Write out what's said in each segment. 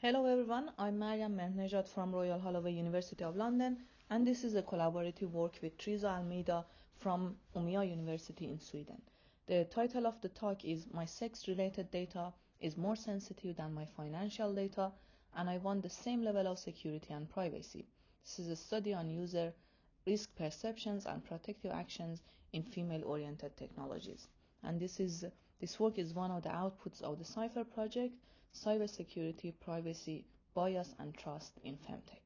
Hello everyone, I'm Maryam Mehrnezhad from Royal Holloway University of London, and this is a collaborative work with Teresa Almeida from University in Sweden. The title of the talk is My sex-related data is more sensitive than my financial data, and I want the same level of security and privacy. This is a study on user risk perceptions and protective actions in female-oriented technologies. And this work is one of the outputs of the CyFer project, Cybersecurity, Privacy, Bias and Trust in FemTech.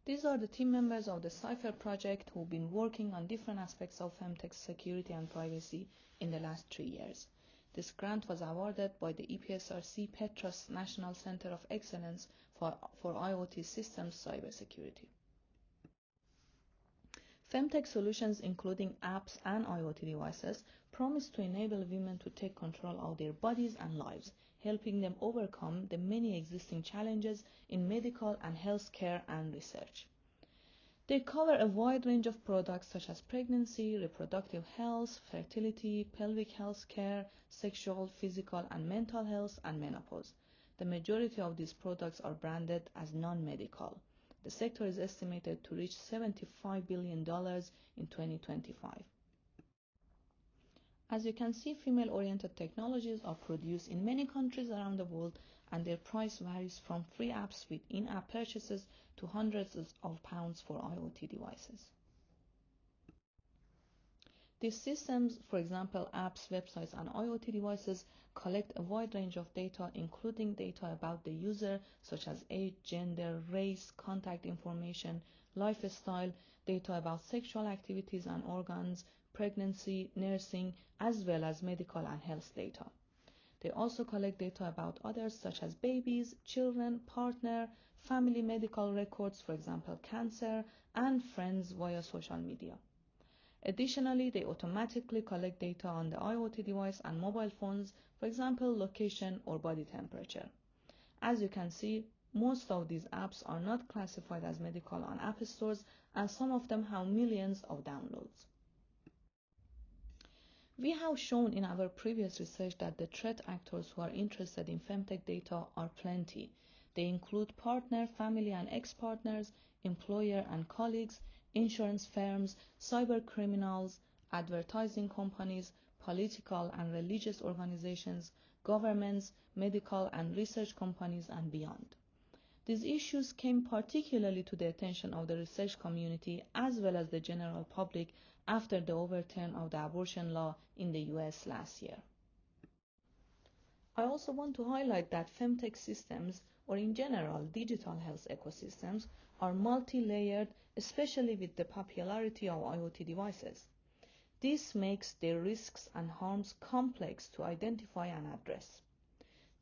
These are the team members of the CyFer project who've been working on different aspects of FemTech security and privacy in the last 3 years. This grant was awarded by the EPSRC Petras National Center of Excellence for IoT Systems Cybersecurity. FemTech solutions, including apps and IoT devices, promise to enable women to take control of their bodies and lives, helping them overcome the many existing challenges in medical and healthcare and research. They cover a wide range of products such as pregnancy, reproductive health, fertility, pelvic health care, sexual, physical, and mental health, and menopause. The majority of these products are branded as non-medical. The sector is estimated to reach $75 billion in 2025. As you can see, female-oriented technologies are produced in many countries around the world, and their price varies from free apps with in-app purchases to hundreds of pounds for IoT devices. These systems, for example, apps, websites, and IoT devices, collect a wide range of data, including data about the user, such as age, gender, race, contact information, lifestyle, data about sexual activities and organs, pregnancy, nursing, as well as medical and health data. They also collect data about others, such as babies, children, partner, family medical records, for example, cancer, and friends via social media. Additionally, they automatically collect data on the IoT device and mobile phones, for example, location or body temperature. As you can see, most of these apps are not classified as medical on app stores, and some of them have millions of downloads. We have shown in our previous research that the threat actors who are interested in FemTech data are plenty. They include partner, family and ex-partners, employer and colleagues, insurance firms, cyber criminals, advertising companies, political and religious organizations, governments, medical and research companies, and beyond. These issues came particularly to the attention of the research community as well as the general public after the overturn of the abortion law in the US last year. I also want to highlight that FemTech systems, or in general digital health ecosystems, are multi-layered, especially with the popularity of IoT devices. This makes their risks and harms complex to identify and address.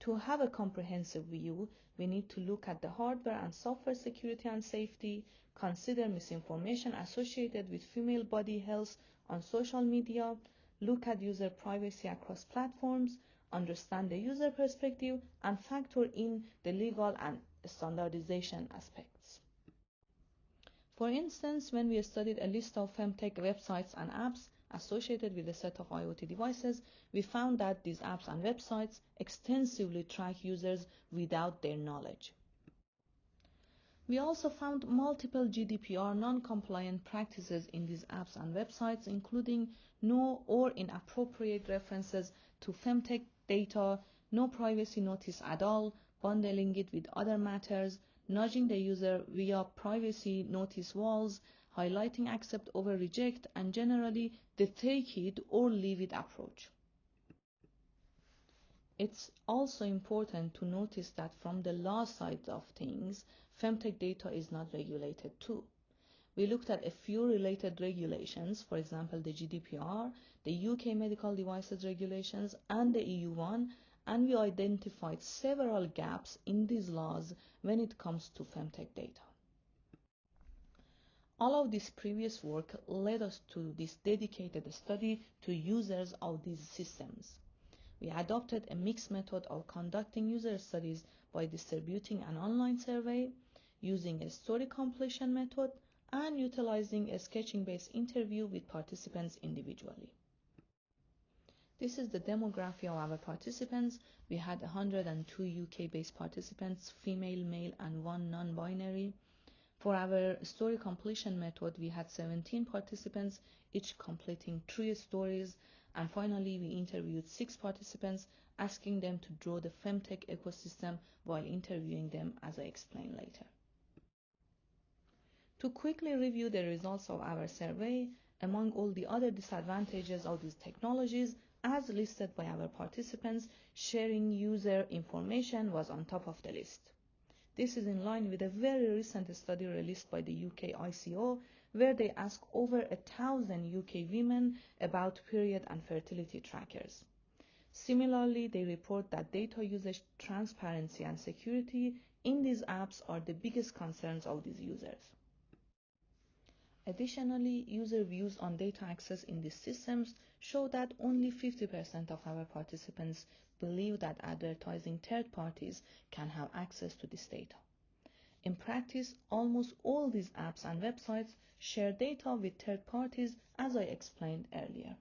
To have a comprehensive view, we need to look at the hardware and software security and safety, consider misinformation associated with female body health on social media, look at user privacy across platforms, understand the user perspective, and factor in the legal and standardization aspects. For instance, when we studied a list of FemTech websites and apps associated with a set of IoT devices, we found that these apps and websites extensively track users without their knowledge. We also found multiple GDPR non-compliant practices in these apps and websites, including no or inappropriate references to FemTech data, no privacy notice at all, bundling it with other matters, nudging the user via privacy notice walls, highlighting accept over reject, and generally the take it or leave it approach. It's also important to notice that from the law side of things, FemTech data is not regulated too. We looked at a few related regulations, for example the GDPR, the UK medical devices regulations, and the EU one, and we identified several gaps in these laws when it comes to FemTech data. All of this previous work led us to this dedicated study to users of these systems. We adopted a mixed method of conducting user studies by distributing an online survey, using a story completion method, and utilizing a sketching-based interview with participants individually. This is the demography of our participants. We had 102 UK-based participants, female, male, and one non-binary. For our story completion method, we had 17 participants, each completing 3 stories. And finally, we interviewed 6 participants, asking them to draw the FemTech ecosystem while interviewing them, as I explain later. To quickly review the results of our survey, among all the other disadvantages of these technologies, as listed by our participants, sharing user information was on top of the list. This is in line with a very recent study released by the UK ICO, where they asked over 1,000 UK women about period and fertility trackers. Similarly, they report that data usage transparency and security in these apps are the biggest concerns of these users. Additionally, user views on data access in these systems show that only 50% of our participants believe that advertising third parties can have access to this data. In practice, almost all these apps and websites share data with third parties, as I explained earlier.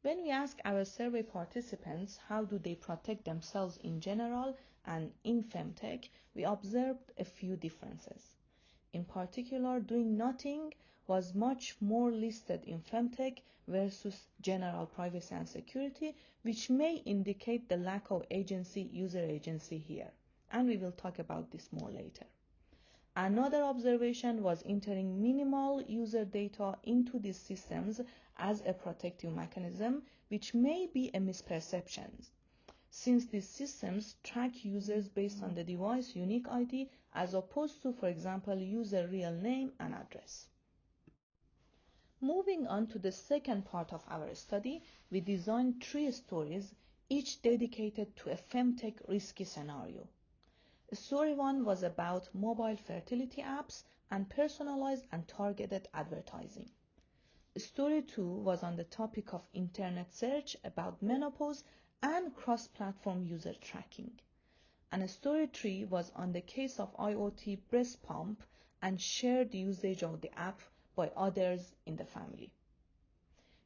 When we ask our survey participants how do they protect themselves in general and in FemTech, we observed a few differences. In particular, doing nothing was much more listed in FemTech versus general privacy and security, which may indicate the lack of user agency here, and we will talk about this more later. Another observation was entering minimal user data into these systems as a protective mechanism, which may be a misperception, since these systems track users based on the device unique ID as opposed to, for example, user real name and address. Moving on to the second part of our study, we designed 3 stories, each dedicated to a FemTech risky scenario. Story 1 was about mobile fertility apps and personalized and targeted advertising. Story 2 was on the topic of internet search about menopause and cross-platform user tracking. And story 3 was on the case of IoT breast pump and shared usage of the app by others in the family.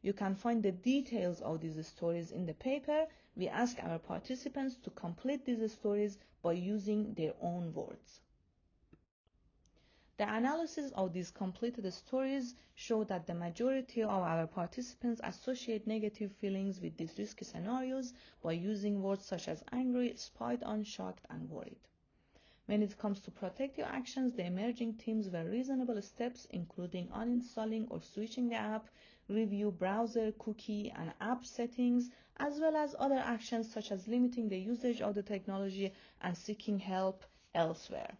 You can find the details of these stories in the paper. We ask our participants to complete these stories by using their own words. The analysis of these completed stories show that the majority of our participants associate negative feelings with these risky scenarios by using words such as angry, spied on, shocked, and worried. When it comes to protective actions, the emerging themes were reasonable steps, including uninstalling or switching the app, review browser, cookie, and app settings, as well as other actions such as limiting the usage of the technology and seeking help elsewhere.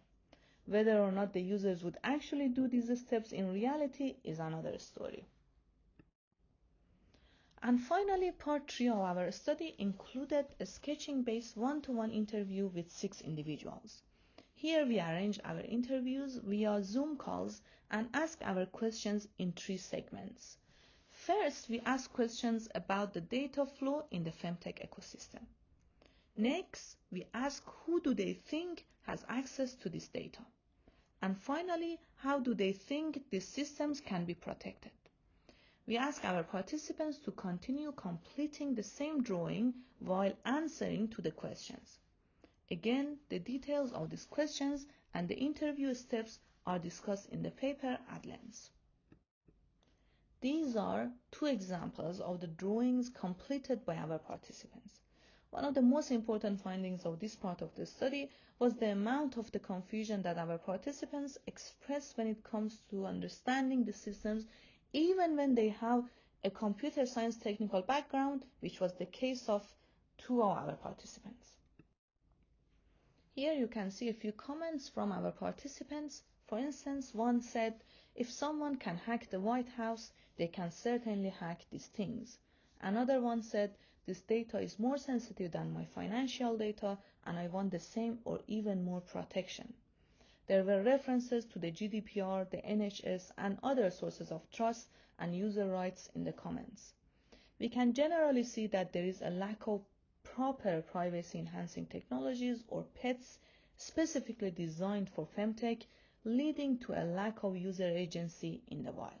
Whether or not the users would actually do these steps in reality is another story. And finally, part 3 of our study included a sketching-based one-to-one interview with 6 individuals. Here we arrange our interviews via Zoom calls and ask our questions in 3 segments. First, we ask questions about the data flow in the FemTech ecosystem. Next, we ask who do they think has access to this data. And finally, how do they think these systems can be protected? We ask our participants to continue completing the same drawing while answering to the questions. Again, the details of these questions and the interview steps are discussed in the paper at length. These are 2 examples of the drawings completed by our participants. One of the most important findings of this part of the study was the amount of the confusion that our participants express when it comes to understanding the systems, even when they have a computer science technical background, which was the case of 2 of our participants. Here you can see a few comments from our participants. For instance, one said, if someone can hack the White House, they can certainly hack these things. Another one said, this data is more sensitive than my financial data and I want the same or even more protection. There were references to the GDPR, the NHS, and other sources of trust and user rights in the comments. We can generally see that there is a lack of proper privacy-enhancing technologies or PETs specifically designed for FemTech, leading to a lack of user agency in the wild.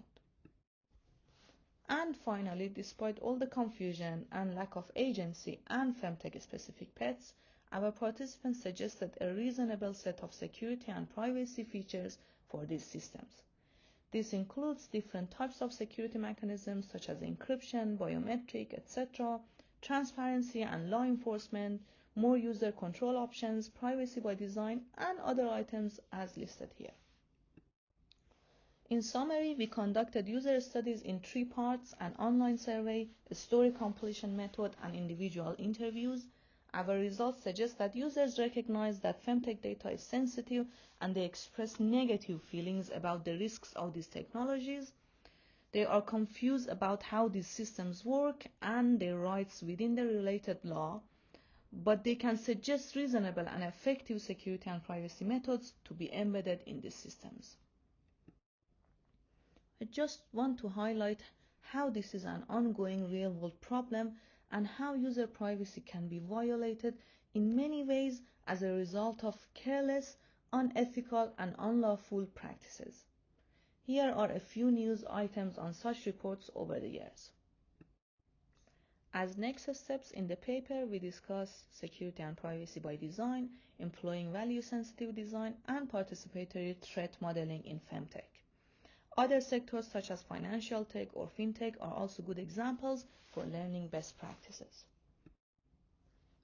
And finally, despite all the confusion and lack of agency and FemTech-specific pets, our participants suggested a reasonable set of security and privacy features for these systems. This includes different types of security mechanisms such as encryption, biometric, etc., transparency and law enforcement, more user control options, privacy by design, and other items as listed here. In summary, we conducted user studies in 3 parts: an online survey, a story completion method, and individual interviews. Our results suggest that users recognize that FemTech data is sensitive and they express negative feelings about the risks of these technologies. They are confused about how these systems work and their rights within the related law, but they can suggest reasonable and effective security and privacy methods to be embedded in these systems. I just want to highlight how this is an ongoing real-world problem and how user privacy can be violated in many ways as a result of careless, unethical, and unlawful practices. Here are a few news items on such reports over the years. As next steps in the paper, we discuss security and privacy by design, employing value-sensitive design, and participatory threat modeling in FemTech. Other sectors such as financial tech or fintech are also good examples for learning best practices.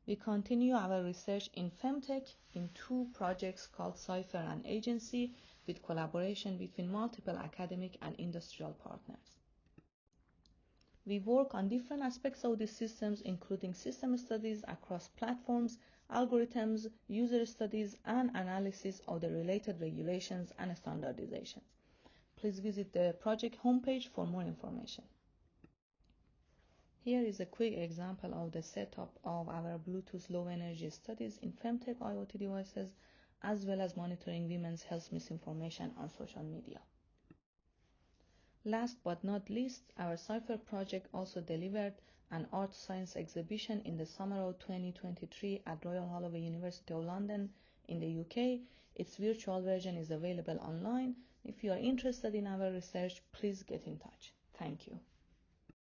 We continue our research in FemTech in 2 projects called CyFer and Agency, with collaboration between multiple academic and industrial partners. We work on different aspects of these systems, including system studies across platforms, algorithms, user studies, and analysis of the related regulations and standardizations. Please visit the project homepage for more information. Here is a quick example of the setup of our Bluetooth low energy studies in FemTech IoT devices, as well as monitoring women's health misinformation on social media. Last but not least, our CyFer project also delivered an art science exhibition in the summer of 2023 at Royal Holloway University of London in the UK. Its virtual version is available online. If you are interested in our research, please get in touch. Thank you.